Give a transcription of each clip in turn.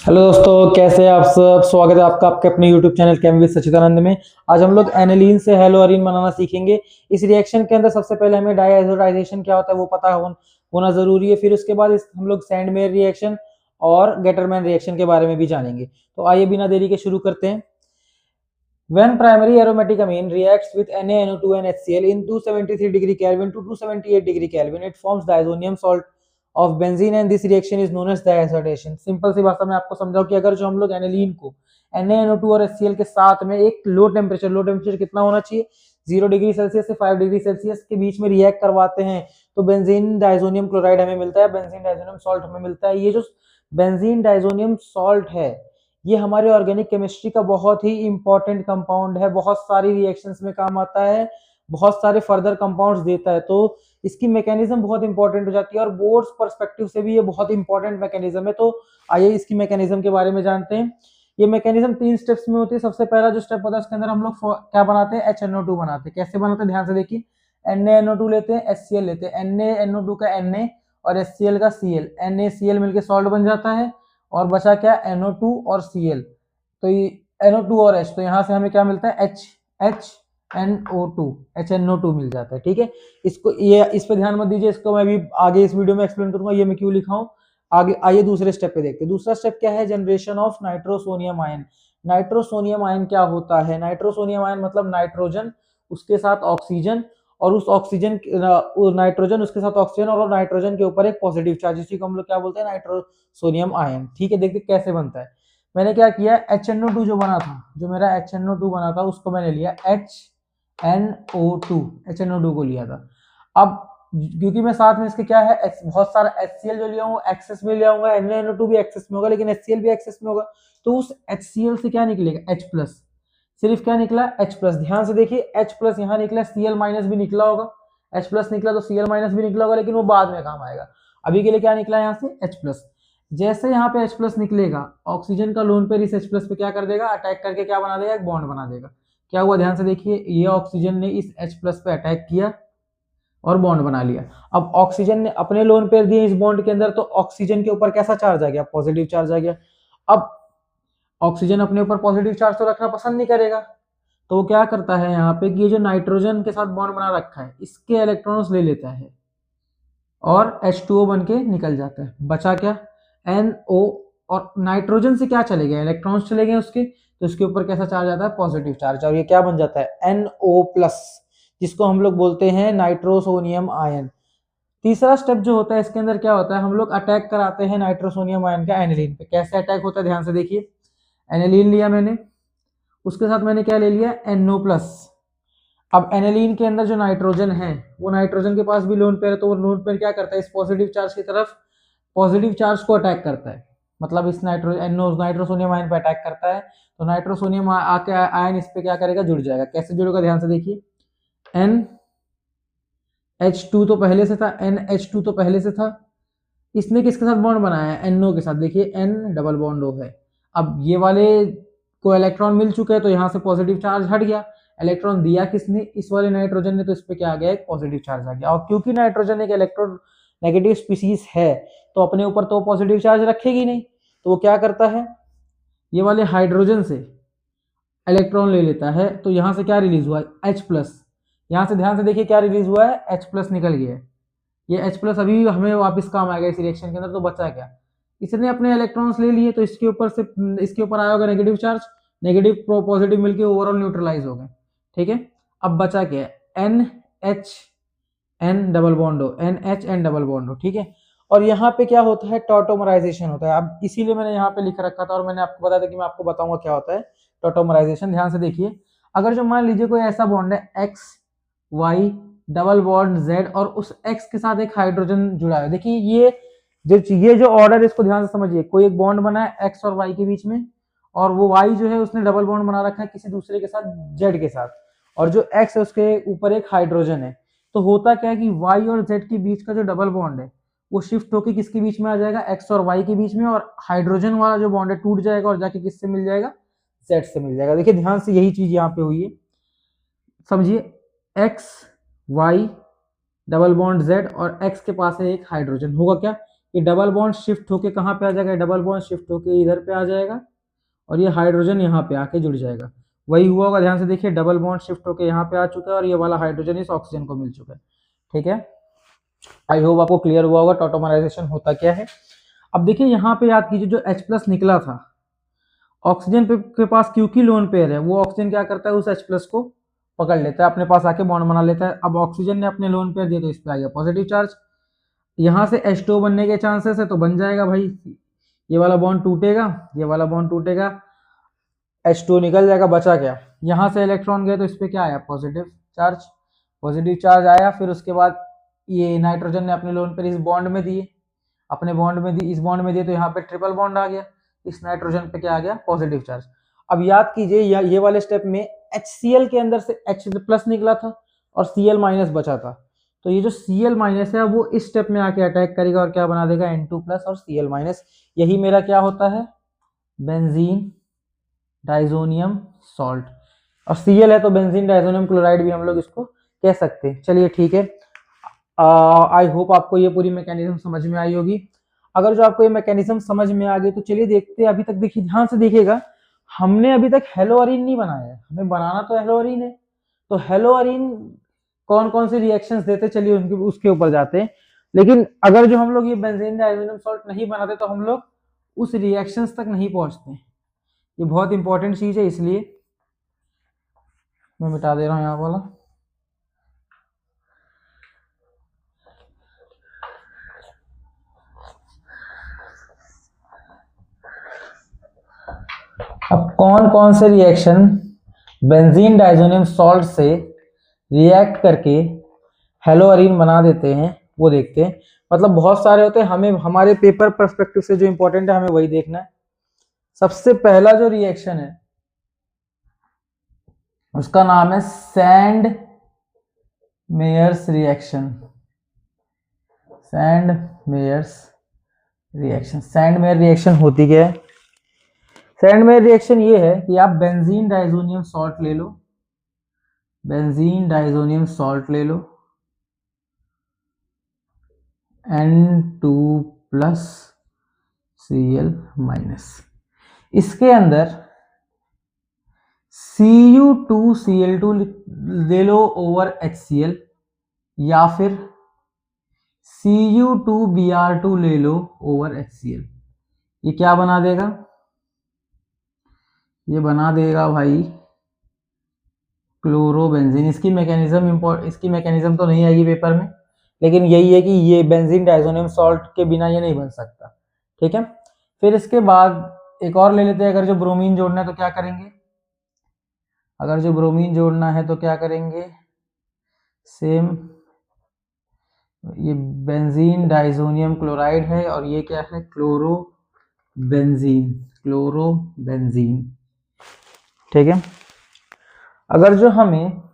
Hello दोस्तों, कैसे हैं आप सब। स्वागत है आपका आपके अपने YouTube चैनल केम विद सच्चिदानंद में। आज हम लोग एनिलीन से हेलोअरीन बनाना सीखेंगे। इस रिएक्शन के अंदर सबसे पहले हमें डाईआइसोटाइजेशन क्या होता है वो पता होना जरूरी है। फिर उसके बाद हम लोग सैंडमेयर रिएक्शन और गेटरमैन रिएक्शन के बारे में भी जानेंगे। तो आइए बिना देरी के शुरू करते हैं। When primary aromatic amine reacts with NaNO2 and HCl in 273 degree Kelvin to 278 degree Kelvin, it forms diazonium salt of benzene and this reaction is known as diazotation. Simple सी भाषा में आपको समझाऊं कि अगर जो हम लोग एनिलीन को NaNO2 और HCl के साथ में एक लो टेम्परेचर कितना होना चाहिए 0 डिग्री सेल्सियस से 5 डिग्री सेल्सियस के बीच में रिएक्ट करवाते हैं तो बेंजीन डाइजोनियम क्लोराइड हमें मिलता है, बेंजीन डाइजोनियम सॉल्ट हमें मिलता है। ये जो बेंजीन डाइजोनियम सॉल्ट है ये हमारे ऑर्गेनिक केमिस्ट्री का बहुत ही इंपॉर्टेंट कंपाउंड है, बहुत सारी रिएक्शंस में काम आता है, बहुत सारे फर्दर कंपाउंड्स देता है। तो इसकी मैकेनिज्म बहुत इंपॉर्टेंट हो जाती है और बोर्ड्स पर्सपेक्टिव से भी ये बहुत इंपॉर्टेंट मैकेनिज्म है। तो आइए इसकी मैकेनिज्म के बारे में जानते हैं। ये मैकेनिज्म 3 स्टेप्स में होती है। सबसे पहला जो स्टेप होता है उसके अंदर हम लोग क्या बनाते हैं, HNO2 बनाते हैं। कैसे बनाते हैं ध्यान से देखिए। NaNO2 लेते हैं, HCl लेते हैं, NaNO2 का Na और HCl का Cl, NaCl मिलके सॉल्ट बन जाता है और बचा क्या NO2 और Cl। तो ये NO2 और H, तो यहाँ से हमें क्या मिलता है HNO2 मिल जाता है। ठीक है, इसको ये इस पे ध्यान मत दीजिए, इसको मैं भी आगे इस वीडियो में एक्सप्लेन करूंगा ये मैं क्यों लिखा हूँ। आगे आइए दूसरे स्टेप पे देखते हैं। दूसरा स्टेप क्या है, generation of nitrosonium ion. Nitrosonium ion क्या होता है, नाइट्रोसोनियम आयन मतलब नाइट्रोजन उसके साथ ऑक्सीजन और उस ऑक्सीजन नाइट्रोजन उसके साथ ऑक्सीजन और नाइट्रोजन के ऊपर एक पॉजिटिव चार्ज, इसी को हम लोग क्या बोलते हैं नाइट्रोसोनियम आयन। ठीक है, देखते कैसे बनता है। मैंने क्या किया, HNO2 जो बना था, जो मेरा HNO2 बना था उसको मैंने लिया HNO2 को लिया था। अब क्योंकि मैं साथ में इसके क्या है बहुत सारा HCl जो लिया हूँ एक्सेस में ले आऊंगा, NaNO2 भी एक्सेस में होगा लेकिन HCl भी एक्सेस में होगा, तो उस HCl से क्या निकलेगा H+, सिर्फ क्या निकला H+। ध्यान से देखिए H+ यहाँ निकला, Cl- भी निकला होगा, H+ निकला तो Cl- भी निकला होगा लेकिन वो बाद में काम आएगा। अभी के लिए क्या निकला यहाँ से H+। जैसे यहाँ पे H+ निकलेगा, ऑक्सीजन का लोन पेयर इस H+ पे क्या कर देगा, अटैक करके क्या बना देगा, एक बॉन्ड बना देगा। क्या हुआ ध्यान से देखिए, ये ऑक्सीजन ने इस H+ पे अटैक किया और बॉन्ड बना लिया। अब ऑक्सीजन ने अपने लोन पेयर दिए इस बॉन्ड के अंदर, तो ऑक्सीजन के ऊपर कैसा चार्ज आ गया, पॉजिटिव चार्ज आ गया। अब ऑक्सीजन अपने ऊपर पॉजिटिव चार्ज तो रखना पसंद नहीं करेगा, तो वो क्या करता है यहाँ पे कि ये जो नाइट्रोजन के साथ बॉन्ड बना रखा है इसके इलेक्ट्रॉन्स ले लेता है और H2O बन के निकल जाता है। बचा क्या NO, और नाइट्रोजन से क्या चले गए, इलेक्ट्रॉन्स चले गए उसके, तो इसके ऊपर कैसा चार्ज आता है, पॉजिटिव चार्ज, और ये क्या बन जाता है NO+, जिसको हम लोग बोलते हैं नाइट्रोसोनियम आयन। तीसरा स्टेप जो होता है इसके अंदर क्या होता है, हम लोग अटैक कराते हैं नाइट्रोसोनियम आयन का एनिलीन पे। कैसे अटैक होता है ध्यान से देखिए। एनिलीन लिया मैंने, उसके साथ मैंने क्या ले लिया NO+। अब एनिलीन के अंदर जो नाइट्रोजन है वो नाइट्रोजन के पास भी लोन पेयर है, तो वो लोन पेयर क्या करता है, इस पॉजिटिव चार्ज की तरफ पॉजिटिव चार्ज को अटैक करता है, मतलब इस नाइट्रोसोनियम आयन पे अटैक करता है। तो नाइट्रोसोनियम आके आयन इस पे क्या करेगा, जुड़ जाएगा। कैसे जुड़ेगा ध्यान से देखिए। NH2 तो पहले से था, NH2 तो पहले से था, इसने किसके साथ बॉन्ड बनाया है, NO के साथ। देखिए N डबल बॉन्ड O है। अब ये वाले को इलेक्ट्रॉन मिल चुके हैं तो यहाँ से पॉजिटिव चार्ज हट गया। इलेक्ट्रॉन दिया किसने, इस वाले नाइट्रोजन ने, तो इस पे क्या आ गया, एक पॉजिटिव चार्ज आ गया। और क्योंकि नाइट्रोजन एक इलेक्ट्रोनेगेटिव स्पीसीज है तो अपने ऊपर तो पॉजिटिव चार्ज रखेगी नहीं, तो वो क्या करता है, ये वाले हाइड्रोजन से इलेक्ट्रॉन ले लेता है। तो यहाँ से क्या रिलीज हुआ है H+, यहाँ से ध्यान से देखिए क्या रिलीज हुआ है, H+ निकल गया है। ये H+ अभी हमें वापस काम आएगा इस रिएक्शन के अंदर। तो बचा क्या, इसने अपने इलेक्ट्रॉन्स ले लिए तो इसके ऊपर से इसके ऊपर आया होगा नेगेटिव चार्ज, नेगेटिव पॉजिटिव मिलके ओवरऑल न्यूट्रलाइज हो गए। ठीक है, अब बचा क्या है NH N डबल बॉन्ड हो, NH N डबल बॉन्ड हो। ठीक है, और यहाँ पे क्या होता है, टॉटोमराइजेशन होता है। अब इसीलिए मैंने यहाँ पे लिख रखा था और मैंने आपको बताया था कि मैं आपको बताऊंगा क्या होता है टॉटोमराइजेशन। ध्यान से देखिए, अगर जो मान लीजिए कोई ऐसा बॉन्ड है X Y double bond Z और उस X के साथ एक हाइड्रोजन जुड़ा है। देखिए ये जो ऑर्डर, इसको ध्यान से समझिए। कोई एक बॉन्ड बना है X और Y के बीच में, और वो Y जो है उसने डबल बॉन्ड बना रखा है किसी दूसरे के साथ Z के साथ, और जो X है उसके ऊपर एक हाइड्रोजन है। तो होता क्या है कि Y और Z के बीच का जो डबल बॉन्ड है वो शिफ्ट होकर किसके बीच में आ जाएगा, X और Y के बीच में, और हाइड्रोजन वाला जो बॉन्ड है टूट जाएगा और जाके किससे मिल जाएगा, Z से मिल जाएगा। देखिए ध्यान से यही चीज यहाँ पे हुई है, समझिए। X Y double bond Z और X के पास है एक हाइड्रोजन, होगा क्या, ये डबल बॉन्ड शिफ्ट होके कहाँ पे आ जाएगा, डबल बॉन्ड शिफ्ट होके इधर पे आ जाएगा और ये हाइड्रोजन यहाँ पे आके जुड़ जाएगा। वही हुआ होगा, ध्यान से देखिए, डबल बॉन्ड शिफ्ट होके यहाँ पे आ चुका है और ये वाला हाइड्रोजन इस ऑक्सीजन को मिल चुका है। ठीक है, आई होप आपको क्लियर हुआ होगा टॉटोमराइजेशन होता क्या है। अब देखिए यहाँ पे याद कीजिए, जो H+ निकला था, ऑक्सीजन के पास क्योंकि लोन पेयर है, वो ऑक्सीजन क्या करता है, उस H+ को पकड़ लेता है, अपने पास आके बॉन्ड बना लेता है। अब ऑक्सीजन ने अपने लोन पेयर दिया तो इस पे आ गया पॉजिटिव चार्ज, यहाँ से H2 बनने के चांसेस है तो बन जाएगा भाई, ये वाला बॉन्ड टूटेगा, ये वाला बॉन्ड टूटेगा, H2 निकल जाएगा, बचा क्या, यहाँ से इलेक्ट्रॉन गए तो इस पे क्या आया, पॉजिटिव चार्ज, पॉजिटिव चार्ज आया। फिर उसके बाद ये नाइट्रोजन ने अपने लोन पेयर इस बॉन्ड में दिए, अपने बॉन्ड में दी, इस बॉन्ड में दिए तो यहाँ पे ट्रिपल बॉन्ड आ गया, इस नाइट्रोजन पे क्या आ गया, पॉजिटिव चार्ज। अब याद कीजिए ये वाले स्टेप में HCl के अंदर से H+ निकला था और Cl- बचा था, तो ये जो Cl- है वो इस स्टेप में आके अटैक करेगा और क्या बना देगा, N2+ और Cl-। यही मेरा क्या होता है, बेंजीन डाइजोनियम सॉल्ट, और Cl है तो बेंजीन डाइजोनियम क्लोराइड भी हम लोग इसको कह सकते हैं। चलिए ठीक है, आई होप आपको ये पूरी मैकेनिज्म समझ में आई होगी। अगर जो आपको ये मैकेनिज्म समझ में आ गई तो चलिए देखते हैं। अभी तक देखिए, ध्यान से देखिएगा, हमने अभी तक हेलोअरीन नहीं बनाया है, हमें बनाना तो हेलोअरीन है। तो हेलोअरीन कौन कौन से रिएक्शंस देते, चलिए उनके उसके ऊपर जाते हैं। लेकिन अगर जो हम लोग ये बेंजीन डाइजोनियम सॉल्ट नहीं बनाते तो हम लोग उस रिएक्शंस तक नहीं पहुंचते। ये बहुत इंपॉर्टेंट चीज है, इसलिए मैं मिटा दे रहा हूँ यहाँ वाला। अब कौन कौन से रिएक्शन बेंजीन डाइजोनियम सॉल्ट से रिएक्ट करके हेलोअरीन बना देते हैं वो देखते हैं। मतलब बहुत सारे होते हैं, हमें हमारे पेपर पर्सपेक्टिव से जो इंपॉर्टेंट है हमें वही देखना है। सबसे पहला जो रिएक्शन है उसका नाम है Sandmeyer's reaction. Sandmeyer's reaction, Sandmeyer reaction होती क्या है, सैंड मेयर रिएक्शन ये है कि आप बेंजीन डाइजोनियम सॉल्ट ले लो, बेंजीन डाइजोनियम सॉल्ट ले लो, N2+ Cl-, इसके अंदर Cu2Cl2 ले लो ओवर HCl, या फिर Cu2Br2 ले लो ओवर HCl। ये क्या बना देगा, ये बना देगा भाई क्लोरोबेंजीन। इसकी मैकेनिज्म तो नहीं आएगी पेपर में, लेकिन यही है कि ये बेंजीन डाइजोनियम सॉल्ट के बिना ये नहीं बन सकता। ठीक है, फिर इसके बाद एक और ले लेते हैं। अगर जो ब्रोमीन जोड़ना है तो क्या करेंगे, अगर जो ब्रोमीन जोड़ना है तो क्या करेंगे, सेम, ये बेंजीन डाइजोनियम क्लोराइड है और ये क्या है, क्लोरोबेंजीन, क्लोरोबेंजीन। ठीक है, अगर जो हमें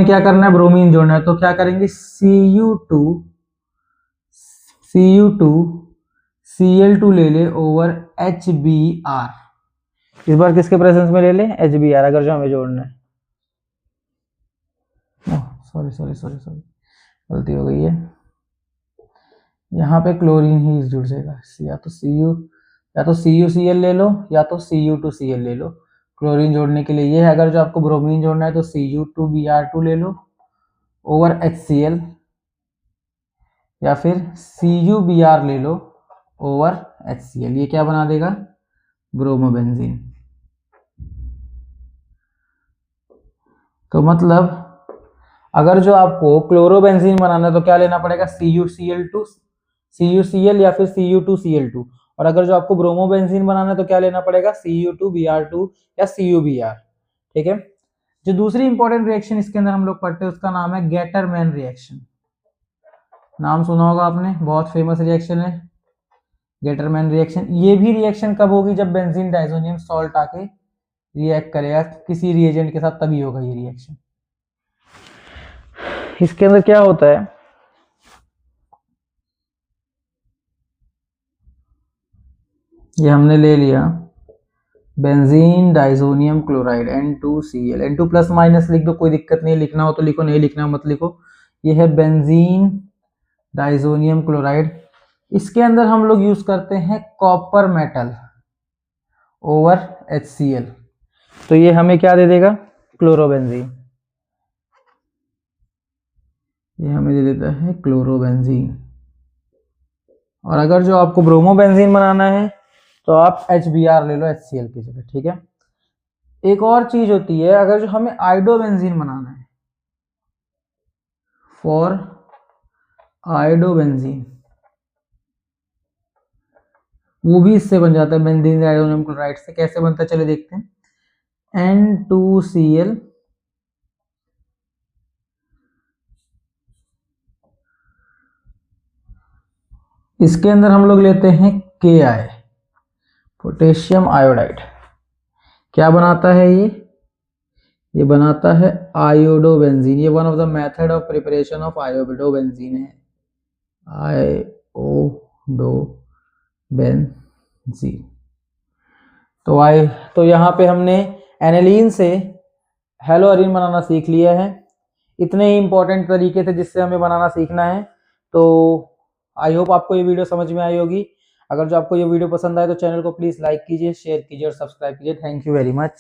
क्या करना है, ब्रोमीन जोड़ना है तो क्या करेंगे, Cu2Cl2 ले ले ओवर HBr। इस बार किसके प्रेजेंस में ले ले, HBr, अगर जो हमें जोड़ना है। सॉरी सॉरी सॉरी सॉरी, गलती हो गई है, यहाँ पे क्लोरीन ही जुड़ जाएगा, या तो CuCl ले लो या तो Cu2Cl ले लो क्लोरीन जोड़ने के लिए। ये है, अगर जो आपको ब्रोमीन जोड़ना है तो Cu2Br2 ले लो ओवर HCl, या फिर CuBr ले लो ओवर HCl। ये क्या बना देगा, ब्रोमोबेंजीन। तो मतलब अगर जो आपको क्लोरोबेंजीन बनाना है तो क्या लेना पड़ेगा, CuCl या फिर Cu2Cl2। और अगर जो आपको ब्रोमोबेंजीन बनाना है तो क्या लेना पड़ेगा, Cu2Br2 या CuBr। ठीक है, जो दूसरी इंपॉर्टेंट रिएक्शन इसके अंदर हम लोग पढ़ते हैं उसका नाम है गेटरमैन रिएक्शन। नाम सुना होगा आपने, बहुत फेमस रिएक्शन है गेटरमैन रिएक्शन। ये भी रिएक्शन कब होगी, जब बेंजीन डाइजोनियम सॉल्ट आके रिएक्ट करेगा किसी रिएजेंट के साथ, तभी होगा ये रिएक्शन। इसके अंदर क्या होता है, ये हमने ले लिया benzene diazonium chloride N2Cl, N2 plus minus लिख दो, कोई दिक्कत नहीं, लिखना हो तो लिखो, नहीं लिखना हो मत लिखो। ये है बेंजीन डाइजोनियम क्लोराइड। इसके अंदर हम लोग यूज करते हैं कॉपर मेटल ओवर HCl, तो ये हमें क्या दे देगा, क्लोरोबेंजीन। ये हमें दे देता है क्लोरोबेंजीन। और अगर जो आपको ब्रोमोबेंजीन बनाना है तो आप HBr ले लो HCl की जगह, ठीक है। एक और चीज होती है, अगर जो हमें आयोडोबेंजीन बनाना है, फॉर आयोडोबेंजीन, वो भी इससे बन जाता है बेंजीन डाइजोनियम क्लोराइड से। कैसे बनता है चलिए देखते हैं। N2Cl इसके अंदर हम लोग लेते हैं Ki, पोटेशियम आयोडाइड। क्या बनाता है ये बनाता है आयोडोबेंजीन। ये one of the method of preparation of iodobenzene है, आयोडोबेंजीन। तो यहाँ पे हमने एनिलीन से हेलोअरीन बनाना सीख लिया है। इतने ही इंपॉर्टेंट तरीके थे जिससे हमें बनाना सीखना है। तो आई होप आपको ये वीडियो समझ में आई होगी। अगर जो आपको ये वीडियो पसंद आए तो चैनल को प्लीज लाइक कीजिए, शेयर कीजिए और सब्सक्राइब कीजिए। Thank you very much.